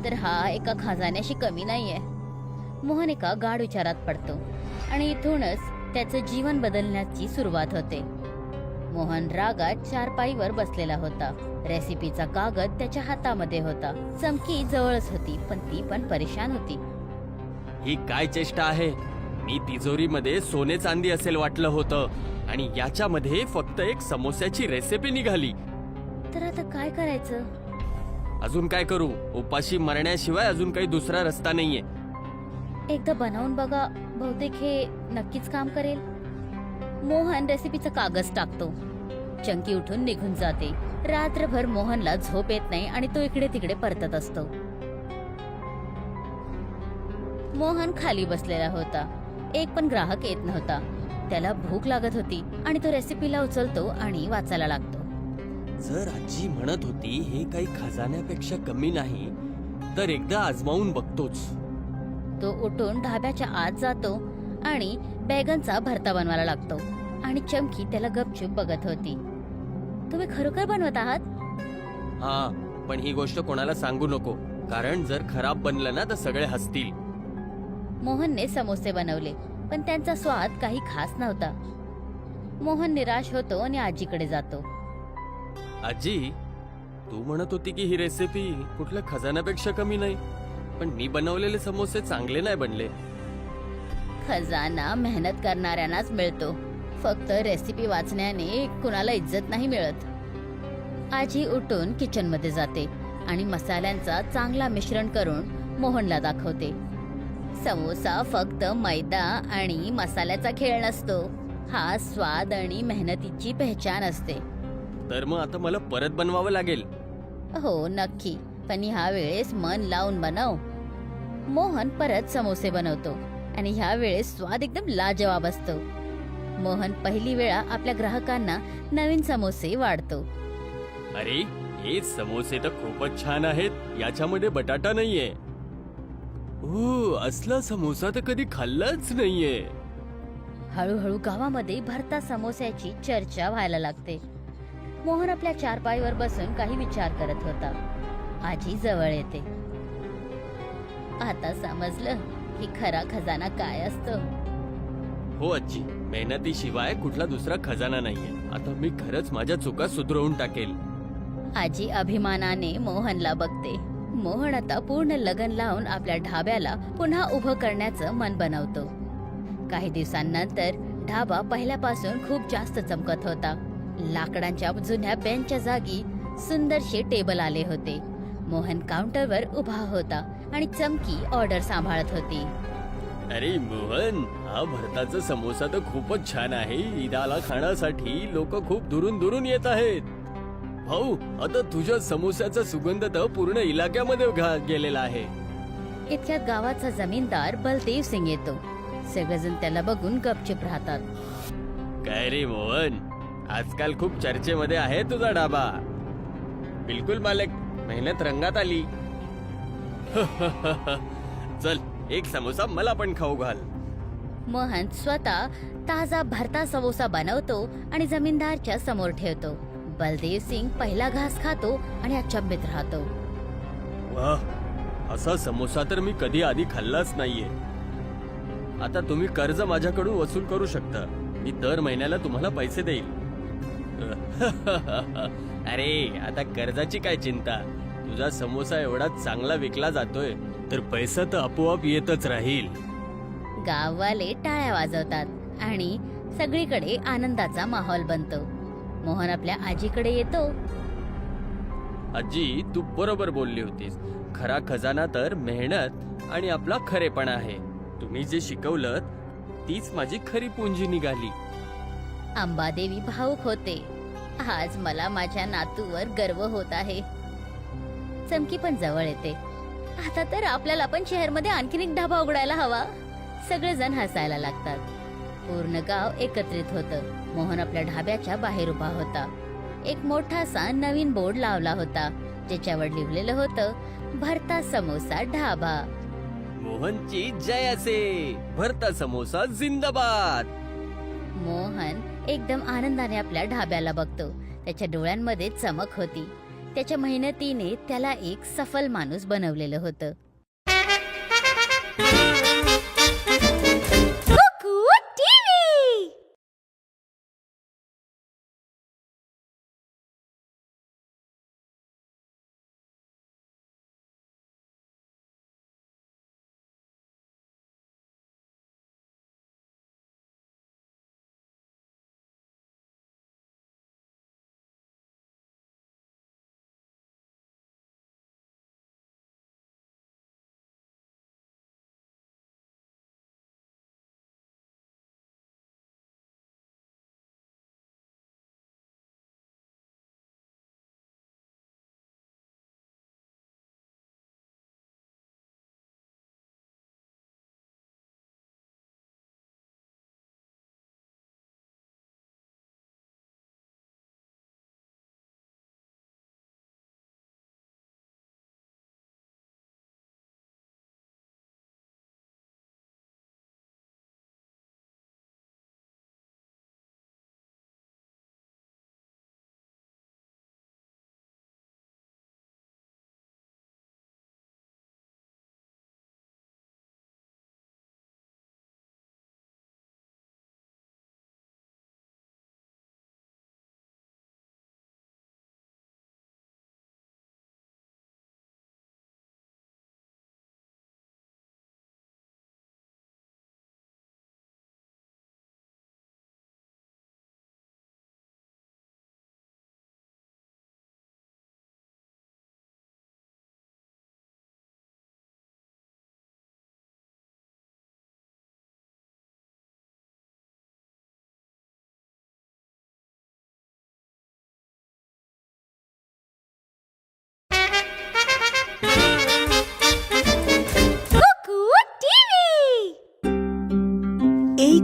तर हा एका खजान्याशी कमी नाहीये. मोहन एका गाढ विचारात पडतो आणि इथूनच त्याचं जीवन बदलण्याची सुरुवात होते. मोहन रागात चारपाईवर बसलेला होता. रेसिपीचा कागद त्याच्या हातामध्ये होता. चमकी जवळच होती, पण ती पण परेशान होती. ही काय चेष्टा आहे? मी तिजोरीमध्ये सोने चांदी असेल वाटलं होतं आणि याच्यामध्ये फक्त एक समोस्याची रेसिपी निघाली. तर आता काय करायचं? अजून काय करू? उपाशी मरण्याशिवाय अजून काही दुसरा रस्ता नाहीये. एकदा बनवून बघा, बहुतेक हे नक्कीच काम करेल. मोहन रेसिपीचा कागद टाकतो. चंकी उठून निघून जाते. रात्रभर मोहनला झोप येत नाही आणि तो इकडे तिकडे परतत असतो. मोहन खाली बसलेला होता. एक पण ग्राहक येत नव्हता. त्याला भूक लागत होती आणि तो रेसिपीला उचलतो आणि वाचायला लागतो. जर आजी म्हणत होती हे काही खजान्यापेक्षा कमी नाही, तर एकदा आजमावून बघतोच. तो उठून ढाब्याच्या आत जातो आणि बैगनचा भरता बनवायला लागतो आणि चमकी त्याला गपचूप बघत होती. तुम्ही खरोखर बनवत आहात? हा, पण ही गोष्ट कोणाला सांगू नको, कारण जर खराब बनलं ना तर सगळे हसतील. मोहनने समोसे बनवले, पण त्यांचा स्वाद काही खास नव्हता. मोहन निराश होतो आणि आजीकडे जातो. आजी, तू म्हणत होती की ही रेसिपी कुठल्या खजान्यापेक्षा कमी नाही, पण मी बनवलेले समोसे चांगले नाही बनले. खजाना मेहनत करणाऱ्यांनाच मिळतो, फक्त रेसिपी वाचण्याने कुणाला इज्जत नाही मिळत. आजी उठून किचन मध्ये जाते आणि मसाल्यांचा चांगला मिश्रण करून मोहनला दाखवते. समोसा फक्त मैदा आणि मसाल्याचा खेळ नसतो, हा स्वाद आणि मेहनतीची पहचान असते. तर मग आता मला परत बनवावं लागेल. हो नक्की, पण ह्या वेळेस मन लावून बनव. मोहन परत समोसे बनवतो आणि ह्या वेळेस स्वाद एकदम लाजवाब असतो. मोहन पहिली वेळा आपल्या ग्राहकांना नवीन समोसे वाढतो. अरे, हे समोसे तर खूपच छान आहेत. याच्यामध्ये बटाटा नाहीये. ओ, असला समोसा तर कधी खाल्लाच नाहीये. हळूहळू गावामध्ये भरता समोस्याची चर्चा व्हायला लागते. मोहन आपल्या चारपाईवर बसून काही विचार करत होता. आजी जवळ येते. आता समजलं की खरा खजाना काय असतो. हो आजी, मेहनतीशिवाय कुठला दुसरा खजाना नाहीये. आता मी खरंच माझ्या चुका सुधरवून टाकेल. आजी अभिमानाने मोहनला बघते. मोहन आता पूर्ण लगन लावून आपल्या ढाब्याला पुन्हा उभं करण्याचं मन बनवतो. काही दिवसांनंतर ढाबा पहिल्यापासून खूप जास्त चमकत होता. लाकडांच्या जुन्या बेंचच्या जागी सुंदरशे टेबल आले होते. मोहन काउंटरवर उभा होता आणि चमकी ऑर्डर सांभाळत होती. अरे मोहन, हा भरताचा समोसा तर खूपच छान आहे. ईदाला खाण्यासाठी लोक खूप दुरून दुरून येत आहेत. भाऊ, आता तुझ्या समोस्याचा सुगंध तर पूर्ण इलाक्यामध्ये गेलेला आहे. इतक्यात गावाचा जमीनदार बलदेव सिंग येतो. सगळेजण त्याला बघून गपचूप राहतात. काय रे मोहन, आजकाल खूप चर्चेमध्ये आहे तुझा ढाबा. बिलकुल मालक, मेहनत रंगात आली. चल, एक समोसा मला पण खाऊ घाल. मोहन स्वतः ताजा भरता समोसा बनवतो आणि जमीनदारच्या समोर ठेवतो. बलदेव सिंग पहिला घास खातो आणि अचंबित राहतो. वाह, असा समोसा तर मी कधी आधी खाल्लाच नाहीये. आता तुम्ही कर्ज माझ्याकडून वसूल करू शकता. मी दर महिन्याला तुम्हाला पैसे देईल. अरे, आता कर्जाची काय चिंता. तुझा समोसा एवढा चांगला विकला जातोय तर पैसा तर आपोआप येतच राहील. गाववाले टाळ्या वाजवतात आणि सगळीकडे आनंदाचा माहोल बनतो. मोहन आपल्या आजीकडे येतो. आजी, तू बरोबर बोलली होतीस. खरा खजाना तर मेहनत आणि आपला खरेपणा आहे. तुम्ही जे शिकवलं तीच माझी खरी पुंजी निघाली. अंबादेवी भाऊक होते. आज मला माझ्या नातूवर गर्व होत आहे. चमकी पण जवळ येते. आता तर आपल्याला पण शहरमध्ये आणखीन एक ढाबा उघडायला हवा. सगळेजण हसायला लागतात. पूर्ण गाव एकत्रित होतं. मोहन आपल्या ढाब्याच्या बाहेर उभा होता. एक मोठासा नवीन बोर्ड लावला होता, ज्याच्यावर लिहिलेलं होतं, भरता समोसा ढाबा. मोहनची जय असे. भरता समोसा जिंदाबाद. मोहन एकदम आनंदाने आपल्या ढाब्याला बघतो. त्याच्या डोळ्यांमध्ये चमक होती. त्याच्या मेहनतीने त्याला एक सफल माणूस बनवलेलं होतं.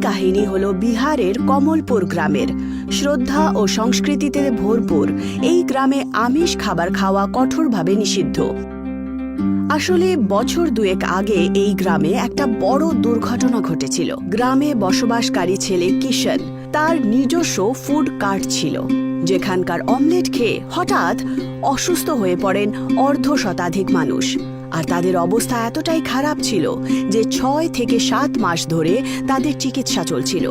কাহিনী হলো বিহারের কমলপুর গ্রামের। শ্রদ্ধা ও সংস্কৃতিতে ভরপুর এই গ্রামে আমিষ খাবার খাওয়া কঠোরভাবে নিষিদ্ধ। আসলে বছর দুয়েক আগে এই গ্রামে একটা বড় দুর্ঘটনা ঘটেছিল। গ্রামে বসবাসকারী ছেলে কিষণ, তার নিজস্ব ফুড কার্ট ছিল, যেখানকার অমলেট খেয়ে হঠাৎ অসুস্থ হয়ে পড়েন অর্ধশতাধিক মানুষ। আর তাদের অবস্থা এতটাই খারাপ ছিল যে 6 থেকে 7 মাস ধরে তাদের চিকিৎসা চলছিল।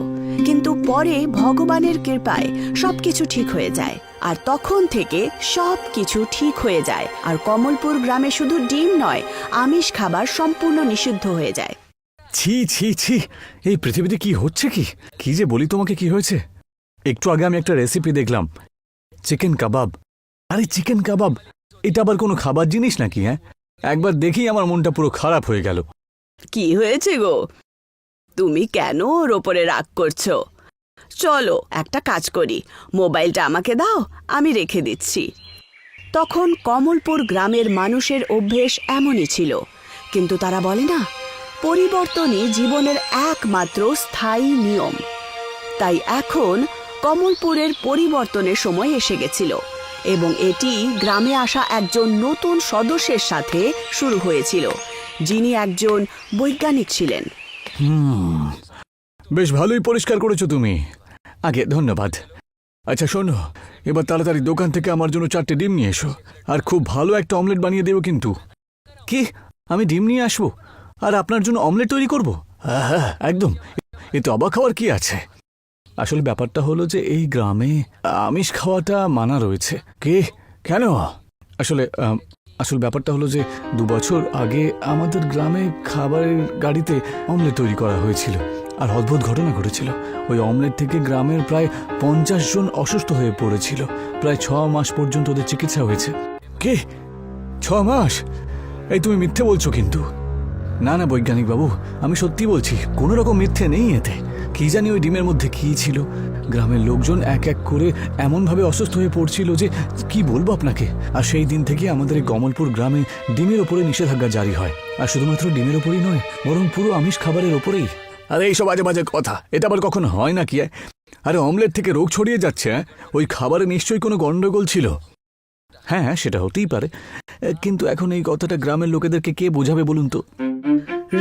কিন্তু পরে ভগবানের কৃপায় সবকিছু ঠিক হয়ে যায়। আর তখন থেকে সবকিছু ঠিক হয়ে যায়, আর কমলপুর গ্রামে শুধু ডিম নয়, আমিষ খাবার সম্পূর্ণ নিষিদ্ধ হয়ে যায়। ছি ছি ছি, এই পৃথিবীতে কি হচ্ছে? কি যে বলি তোমাকে, কি হয়েছে? একটু আগে আমি একটা রেসিপি দেখলাম, চিকেন কাবাব। আরে চিকেন কাবাব, এটা আবার কোনো খাবার জিনিস নাকি? হ্যাঁ, একবার দেখি আমার মনটা পুরো খারাপ হয়ে গেল। কি হয়েছে গো, তুমি কেন ওর ওপরে রাগ করছো? চলো একটা কাজ করি, মোবাইলটা আমাকে দাও, আমি রেখে দিচ্ছি। তখন কমলপুর গ্রামের মানুষের অভ্যেস এমনই ছিল, কিন্তু তারা বলে না, পরিবর্তনই জীবনের একমাত্র স্থায়ী নিয়ম। তাই এখন কমলপুরের পরিবর্তনের সময় এসে গেছিল, এবং এটি গ্রামে আসা একজন নতুন সদস্যের সাথে শুরু হয়েছিল, যিনি একজন বৈজ্ঞানিক ছিলেন। বেশ ভালোই পরিষ্কার করেছো তুমি, আগে ধন্যবাদ। আচ্ছা শোনো, এবার তাড়াতাড়ি দোকান থেকে আমার জন্য 4টে ডিম নিয়ে এসো, আর খুব ভালো একটা অমলেট বানিয়ে দেবো। কিন্তু কি, আমি ডিম নিয়ে আসবো আর আপনার জন্য অমলেট তৈরি করবো? হ্যাঁ একদম, এ তো অবাক হওয়ার কি আছে। আসলে ব্যাপারটা হলো যে এই গ্রামে আমিষ খাওয়াটা মানা রয়েছে। কে, কেন? আসলে ব্যাপারটা হলো যে 2 বছর আগে আমাদের গ্রামে খাবারের গাড়িতে অমলেট তৈরি করা হয়েছিল, আর অদ্ভুত ঘটনা ঘটেছিল। ওই অমলেট থেকে গ্রামের প্রায় 50 জন অসুস্থ হয়ে পড়েছিল। প্রায় 6 মাস পর্যন্ত ওদের চিকিৎসা হয়েছে। কে, 6 মাস? এই তুমি মিথ্যে বলছো কিন্তু। না না বৈজ্ঞানিক বাবু, আমি সত্যি বলছি, কোনো রকম মিথ্যে নেই এতে। কি জানি ওই ডিমের মধ্যে কি ছিল। গ্রামের লোকজন এক এক করে এমনভাবে অসুস্থ হয়ে পড়ছিল যে কি বলবো আপনাকে। আর সেই দিন থেকে আমাদের এই কমলপুর গ্রামে ডিমের ওপরে নিষেধাজ্ঞা জারি হয়। আর শুধুমাত্র ডিমের ওপরেই নয়, বরং পুরো আমিষ খাবারের ওপরেই। আরে এইসব বাজে বাজে কথা, এটা আবার কখনো হয় নাকি? আরে অমলেট থেকে রোগ ছড়িয়ে যাচ্ছে, ওই খাবারে নিশ্চয়ই কোনো গন্ডগোল ছিল। হ্যাঁ সেটা হতেই পারে, কিন্তু এখন এই কথাটা গ্রামের লোকেদেরকে কে বোঝাবে বলুন তো?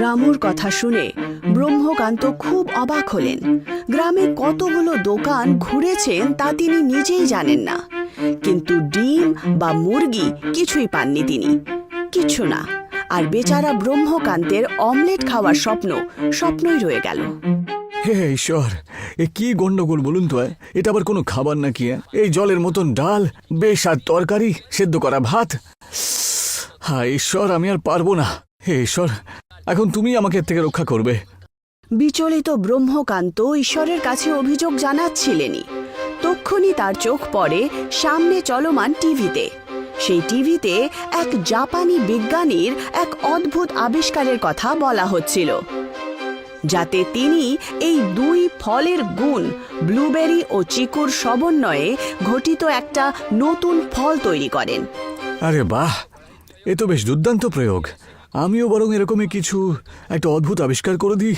রামুর কথা শুনে ব্রহ্মকান্ত খুব অবাক হলেন। গ্রামে কতগুলো দোকান ঘুরেছেন তা তিনি নিজেই জানেন না, কিন্তু ডিম বা মুরগি কিছুই পাননি তিনি, কিছু না। আর বেচারা ব্রহ্মকান্তের অমলেট খাওয়ার স্বপ্নই রয়ে গেল। হে ঈশ্বর, এ কি গন্ডগোল বলুন তো? এটা আবার কোনো খাবার নাকি? এই জলের মতন ডাল, বেশ আর তরকারি, সেদ্ধ করা ভাত। হায় ঈশ্বর, আমি আর পারবো না। হে ঈশ্বর, এখন তুমি আমাকে এর থেকে রক্ষা করবে। বিচলিত ব্রহ্মকান্ত ঈশ্বরের কাছে অভিযোগ জানাচ্ছিলেনই, তক্ষুনি তার চোখ পড়ে সামনে চলমান টিভিতে। সেই টিভিতে এক জাপানি বিজ্ঞানীর এক অদ্ভুত আবিষ্কারের কথা বলা হচ্ছিল, যাতে তিনি এই 2 ফলের গুণ, ব্লুবেরি ও চিকুর সমন্বয়ে ঘটিত একটা নতুন ফল তৈরি করেন। আরে বাহ, এ তো বেশ দুর্দান্ত প্রয়োগ। আমিও বরং এরকমই কিছু একটা অদ্ভুত আবিষ্কার করে দিই।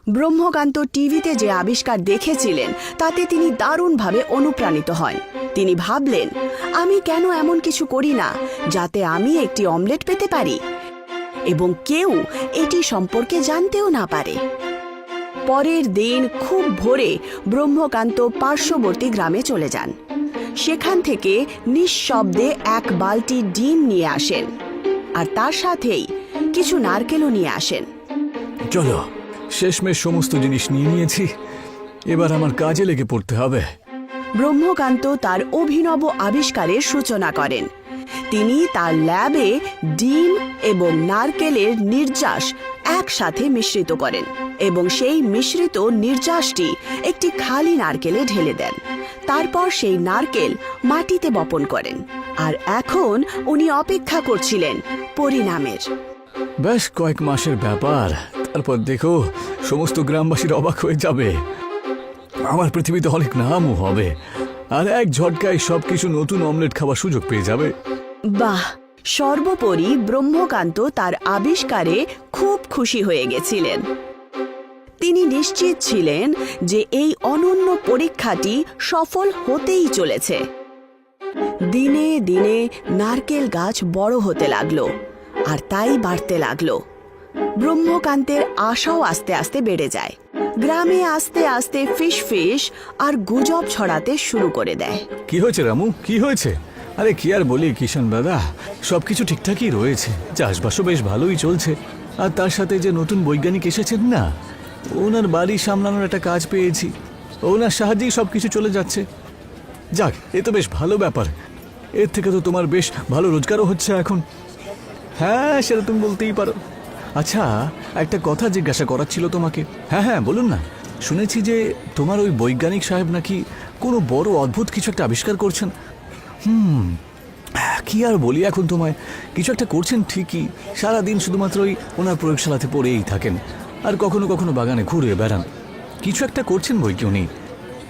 ব্রহ্মকান্ত টিভিতে যে আবিষ্কার দেখেছিলেন তাতে তিনি দারুণভাবে অনুপ্রাণিত হন। তিনি ভাবলেন, আমি কেন এমন কিছু করি না যাতে আমি একটি অমলেট পেতে পারি এবং কেউ এটি সম্পর্কে জানতেও না পারে। পরের দিন খুব ভোরে ব্রহ্মকান্ত পার্শ্ববর্তী গ্রামে চলে যান। সেখান থেকে নিঃশব্দে 1 বালতি ডিম নিয়ে আসেন, আর তার সাথেই কিছু নারকেলও নিয়ে আসেন। চলো, শেষমেশ সমস্ত জিনিস নিয়ে নিয়েছি, এবার আমার কাজে লেগে পড়তে হবে। ব্রহ্মকান্ত তার অভিনব আবিষ্কারের সূচনা করেন। তিনি তার ল্যাবে ডিম এবং নারকেলের নির্যাস একসাথে মিশ্রিত করেন এবং সেই মিশ্রিত নির্যাসটি একটি খালি নারকেলে ঢেলে দেন। তারপর সেই নারকেল মাটিতে বপন করেন, আর এখন উনি অপেক্ষা করছিলেন পরিণামের। বেশ কয়েক মাসের ব্যাপার, তারপর দেখো সমস্ত গ্রামবাসীর অবাক হয়ে যাবে। আমার পৃথিবীতে অনেক নামও হবে, আর এক ঝটকায় সবকিছু নতুন অমলেট খাওয়ার সুযোগ পেয়ে যাবে। বাহ, সর্বোপরি ব্রহ্মকান্ত তার আবিষ্কারে খুব খুশি হয়ে গেছিলেন। তিনি নিশ্চিত ছিলেন যে এই অনন্য পরীক্ষাটি সফল হতেই চলেছে। দিনে দিনে নারকেল গাছ বড় হতে লাগলো, আর তাই বাড়তে লাগলো। ব্রহ্মকান্তের আশাও আস্তে আস্তে বেড়ে যায়। গ্রামে আস্তে আস্তে ফিস ফিস আর গুজব ছড়াতে শুরু করে দেয়। কি হয়েছে রামু, কি হয়েছে? আরে কি আর বলি কিষান দাদা, সবকিছু ঠিকঠাকই রয়েছে, চাষবাসও বেশ ভালোই চলছে। আর তার সাথে যে নতুন বৈজ্ঞানিক এসেছেন না, ওনার বাড়ি সামলানোর একটা কাজ পেয়েছি, ওনার সাহায্যেই সবকিছু চলে যাচ্ছে। যাক, এ তো বেশ ভালো ব্যাপার। এর থেকে তো তোমার বেশ ভালো রোজগারও হচ্ছে এখন। হ্যাঁ, সেটা তুমি বলতেই পারো। আচ্ছা, একটা কথা জিজ্ঞাসা করার ছিল তোমাকে। হ্যাঁ হ্যাঁ, বলুন না। শুনেছি যে তোমার ওই বৈজ্ঞানিক সাহেব নাকি কোনো বড় অদ্ভুত কিছু একটা আবিষ্কার করছেন। কি আর বলি এখন তোমায়, কিছু একটা করছেন ঠিকই, সারাদিন শুধুমাত্র ওই ওনার প্রয়োগশালাতে পড়েই থাকেন, আর কখনো কখনো বাগানে ঘুরে বেড়ান। কিছু একটা করছেন বই কি উনি,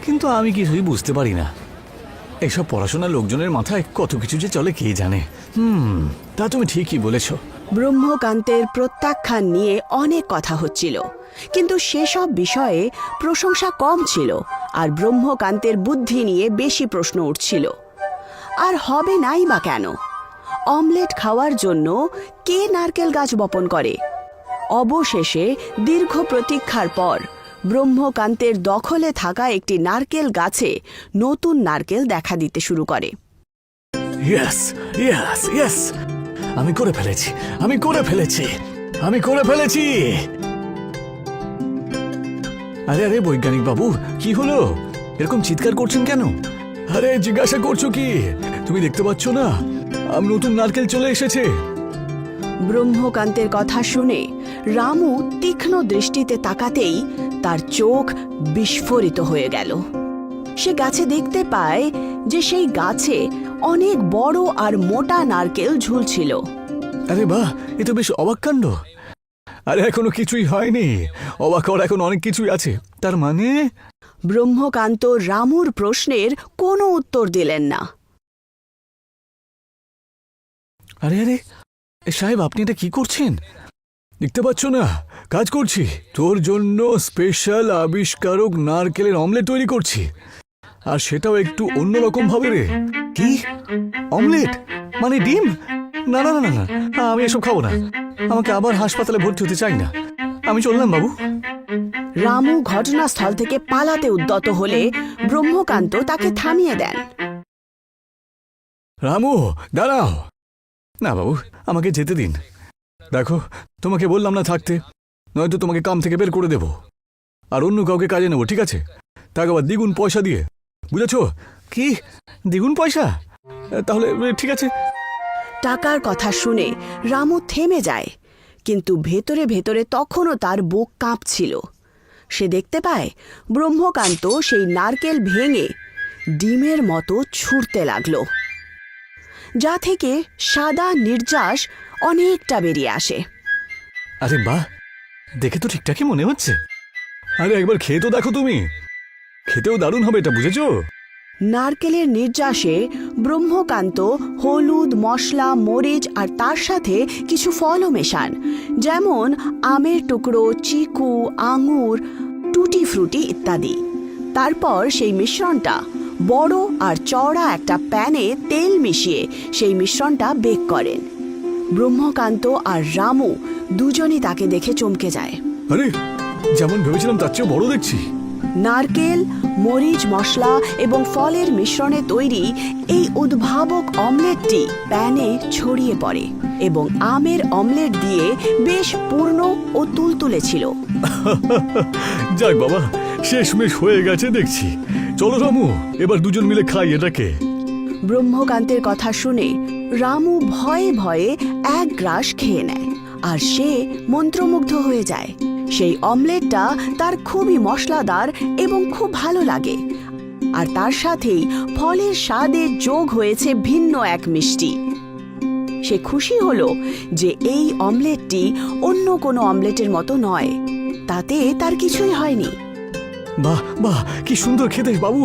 কিন্তু আমি কিছুই বুঝতে পারি না। এইসব পড়াশোনার লোকজনের মাথায় কত কিছু যে চলে কে জানে। তা তুমি ঠিকই বলেছ। ব্রহ্মকান্তের প্রত্যাখ্যান নিয়ে অনেক কথা হচ্ছিল, কিন্তু সেসব বিষয়ে প্রশংসা কম ছিল, আর ব্রহ্মকান্তের বুদ্ধি নিয়ে বেশি প্রশ্ন উঠছিল। আর হবে নাই বা কেন? অমলেট খাওয়ার জন্য কে নারকেল গাছ বপন করে? অবশেষে দীর্ঘ প্রতীক্ষার পর ব্রহ্মকান্তের দখলে থাকা একটি নারকেল গাছে নতুন নারকেল দেখা দিতে শুরু করে। ইয়েস ইয়েস ইয়েস, আমি করে ফেলেছি, আমি করে ফেলেছি, আমি করে ফেলেছি। আরে আরে বৈজ্ঞানিক বাবু, কি হলো? এরকম চিৎকার করছেন কেন? আরে জিজ্ঞাসা করছো কি? তুমি দেখতে পাচ্ছ না আমি নতুন নারকেল চলে এসেছে? ব্রহ্মকান্তের কথা শুনে রামু তীক্ষ্ণ দৃষ্টিতে তাকাতেই তার চোখ বিস্ফোরিত হয়ে গেল। সে গাছে দেখতে পায় যে সেই গাছে অনেক বড় আর মোটা নারকেল ঝুলছিল। আরে বাহ, এ তো বেশ অবাক কাণ্ড। আরে এখনো কিছুই হয়নি, অবাক হওয়ার এখন অনেক কিছুই আছে। তার মানে? ব্রহ্মকান্ত রামুর প্রশ্নের কোনো উত্তর দিলেন না। আরে আরে সাহেব, আপনি এটা কি করছেন? দেখতে পাচ্ছ না কাজ করছি, তোর জন্য স্পেশাল আবিষ্কারক নারকেলের অমলেট তৈরি করছি, আর সেটাও একটু অন্যরকম ভাবে রে। কি অমলেট? মানে ডিম? না না না না না, আমি এসব খাবো না। আমাকে আবার হাসপাতালে ভর্তি হতে চাই না। আমি চললাম বাবু। রামু ঘটনাস্থল থেকে পালাতে উদ্যত হলে ব্রহ্মকান্ত তাকে থামিয়ে দেন। রামু দাঁড়াও। না বাবু, আমাকে যেতে দিন। দেখো, তোমাকে বললাম না থাকতে, নয়তো তোমাকে কাম থেকে বের করে দেব, আর অন্য কাউকে কাজে নেব, ঠিক আছে? তাকে আবার দ্বিগুণ পয়সা দিয়ে, বুঝেছ? কি দ্বিগুণ পয়সা? তাহলে ঠিক আছে। টাকার কথা শুনে রামু থেমে যায়, কিন্তু ভেতরে ভেতরে তখনও তার বুক কাঁপছিল। সে দেখতে পায় ব্রহ্মকান্ত সেই নারকেল ভেঙে ডিমের মতো ছুঁড়তে লাগলো, যা থেকে সাদা নির্যাস অনেকটা বেরিয়ে আসে। আরে বাহ, দেখে তো ঠিকঠাকই মনে হচ্ছে। আরে একবার খেয়ে তো দেখো তুমি, খেতেও দারুণ হবে এটা, বুঝেছো? নারকেলের নির্যাসে ব্রহ্মকান্ত হলুদ, মশলা, মরিচ আর তার সাথে কিছু ফলও মেশান, যেমন আমের টুকরো, চিকু, আঙুর, টুটি ফ্রুটি ইত্যাদি। তারপর সেই মিশ্রণটা বড় আর চওড়া একটা প্যানে তেল মিশিয়ে সেই মিশ্রণটা বেক করেন। ব্রহ্মকান্ত আর রামু দুজনই তাকে দেখে চমকে যায়। আরে যেমন ভেবেছিলাম তার চেয়ে বড় দেখছি। নারকেল, মরিচ, মশলা এবং ফলের মিশ্রণে তৈরি এই উদ্ভাবক অমলেটটি প্যানে ছড়িয়ে পড়ে এবং আমের অমলেট দিয়ে বেশ পূর্ণ ও তুলতুলে ছিল। যাক বাবা, শেষমেশ হয়ে গেছে দেখছি। চলো রামু, এবার দুজন মিলে খাই এটাকে। ব্রহ্মকান্তের কথা শুনে রামু ভয়ে ভয়ে এক গ্রাস খেয়ে নেয়, আর সে মন্ত্রমুগ্ধ হয়ে যায়। সেই অমলেটটা তার খুবই মশলাদার এবং খুব ভালো লাগে, আর তার সাথেই ফলের স্বাদে যোগ হয়েছে ভিন্ন এক মিষ্টি। সে খুশি হলো যে এই অমলেটটি অন্য কোনো অমলেটের মতো নয়, তাতে তার কিছুই হয়নি। বাহ বাহ, কি সুন্দর খেতে বাবু,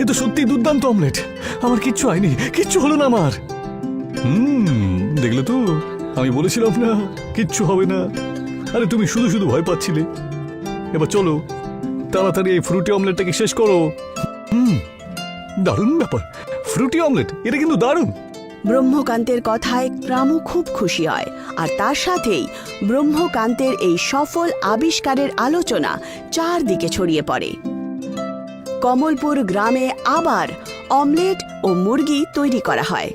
এ তো সত্যি দুর্দান্ত অমলেট। আমার কিচ্ছু হয়নি, কিচ্ছু হলো না আমার। দেখলে তো, আমি বলেছিলাম না কিচ্ছু হবে না। আরে তুমি শুধু শুধু ভয় পাচ্ছিলে। এবার চলো তাড়াতাড়ি এই ফ্রুটি অমলেটটাকে শেষ করো। দারুণ ব্যাপার, ফ্রুটি অমলেট, এটা কিন্তু দারুণ। ব্রহ্মকান্তের কথায় রামু খুব খুশি হয়, আর তার সাথেই ব্রহ্মকান্তের এই সফল আবিষ্কারের আলোচনা চারদিকে ছড়িয়ে পড়ে। কমলপুর গ্রামে আবার অমলেট ও মুরগি তৈরি করা হয়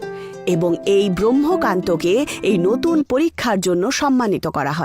এবং এই ব্রহ্মকান্তকে এই নতুন পরীক্ষার জন্য সম্মানিত করা হয়।